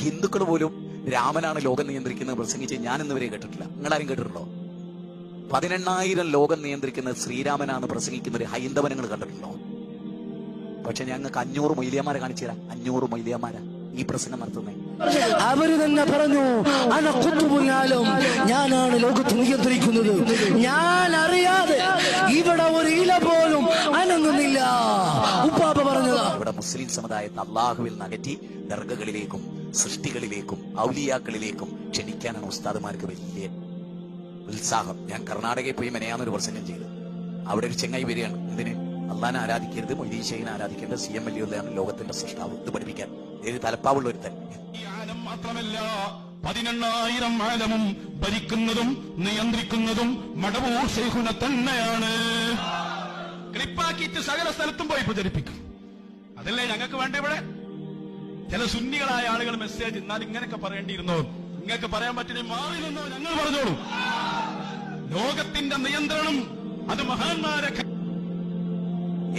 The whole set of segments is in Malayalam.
ഹിന്ദുക്കൾ പോലും രാമനാണ് ലോകം നിയന്ത്രിക്കുന്നത് പ്രസംഗിച്ച് ഞാൻ ഇന്നുവരെ കേട്ടിട്ടില്ല. നിങ്ങളാരും കേട്ടിട്ടുണ്ടോ? 18,000 ലോകം നിയന്ത്രിക്കുന്നത് ശ്രീരാമനാണ് പ്രസംഗിക്കുന്ന ഒരു ഹൈന്ദവൻ നിങ്ങൾ കണ്ടിട്ടുണ്ടോ? പക്ഷെ ഞങ്ങൾക്ക് 500 മൊയ്ലിയന്മാരെ കാണിച്ചു തരാം. 500 മൊയ്ലിയന്മാരാ ഈ പ്രസംഗം നടത്തുന്നത്. അവര് തന്നെ പറഞ്ഞു, ഞാനാണ് ലോകത്ത് നിയന്ത്രിക്കുന്നത്. ഞാൻ അറിയാതെ ഇവിടെ ഒരു ഇല പോലും അനങ്ങുന്നില്ല. ഉപ്പാപ്പ പറഞ്ഞതാ. ഇവിടെ മുസ്ലിം സമുദായത്തെ അള്ളാഹുവിൽ നകറ്റി ദർഗകളിലേക്കും സൃഷ്ടികളിലേക്കും ഔലിയാക്കളിലേക്കും ക്ഷണിക്കാനാണ് ഉസ്താദുമാർക്ക് വലിയ ഉത്സാഹം. ഞാൻ കർണാടകയിൽ പോയി മെനയാന്നൊരു പ്രസംഗം ചെയ്തു. അവിടെ ഒരു ചെങ്ങായി വരികയാണ്. ഇതിന് അള്ളാനെ ആരാധിക്കരുത്, മൊയ്തീൻ ഷെയ്ഖിനെ ആരാധിക്കേണ്ടത്, CM വലിയാണ് ലോകത്തിന്റെ സൃഷ്ടാവ്. ഇത് പഠിപ്പിക്കാൻ ഏത് തലപ്പാവുള്ള ഒരു തന്നെ. മാത്രമല്ല 18,000 ആലമും ഭരിക്കുന്നതും നിയന്ത്രിക്കുന്നതും മടവൂർ ശൈഖുന തന്നെയാണ്. ക്ലിപ്പാക്കിയിട്ട് സകല സ്ഥലത്തും പോയി പ്രചരിപ്പിക്കും. അതല്ലേ ഞങ്ങൾക്ക് വേണ്ട? ഇവിടെ ചില സുന്നികളായ ആളുകൾ മെസ്സേജ് എന്നാൽ ഇങ്ങനെയൊക്കെ പറയേണ്ടിയിരുന്നോ, നിങ്ങൾക്ക് പറയാൻ പറ്റില്ല, മാറി നിന്നോ, ഞങ്ങൾ പറഞ്ഞോളൂ. ലോകത്തിന്റെ നിയന്ത്രണം അത് മഹാന്മാരെ.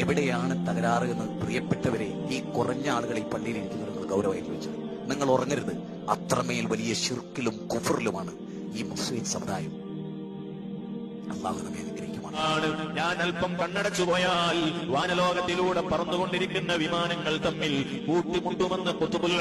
എവിടെയാണ് തകരാറ് എന്ന് പ്രിയപ്പെട്ടവരെ ഈ കുറഞ്ഞ ആളുകൾ ഈ പള്ളിയിൽ ഇരിക്കുന്നത് നിങ്ങൾ ഗൗരവമായിട്ട് വെച്ചത്. നിങ്ങൾ ഉറങ്ങരുത്. അത്രമേൽ വലിയ ശിർക്കിലും കുഫറിലുമാണ് ഈ മുസ്ലിം സമുദായം. അല്ലാഹു നമ്മെ അനുഗ്രഹിക്കുമാറാകട്ടെ. ഞാൻ അല്പം കണ്ണടച്ചു പോയാൽ വാനലോകത്തിലൂടെ പറന്നുകൊണ്ടിരിക്കുന്ന വിമാനങ്ങൾ തമ്മിൽ കൂട്ടിമുട്ടുമെന്ന് ഖുതുബുൽ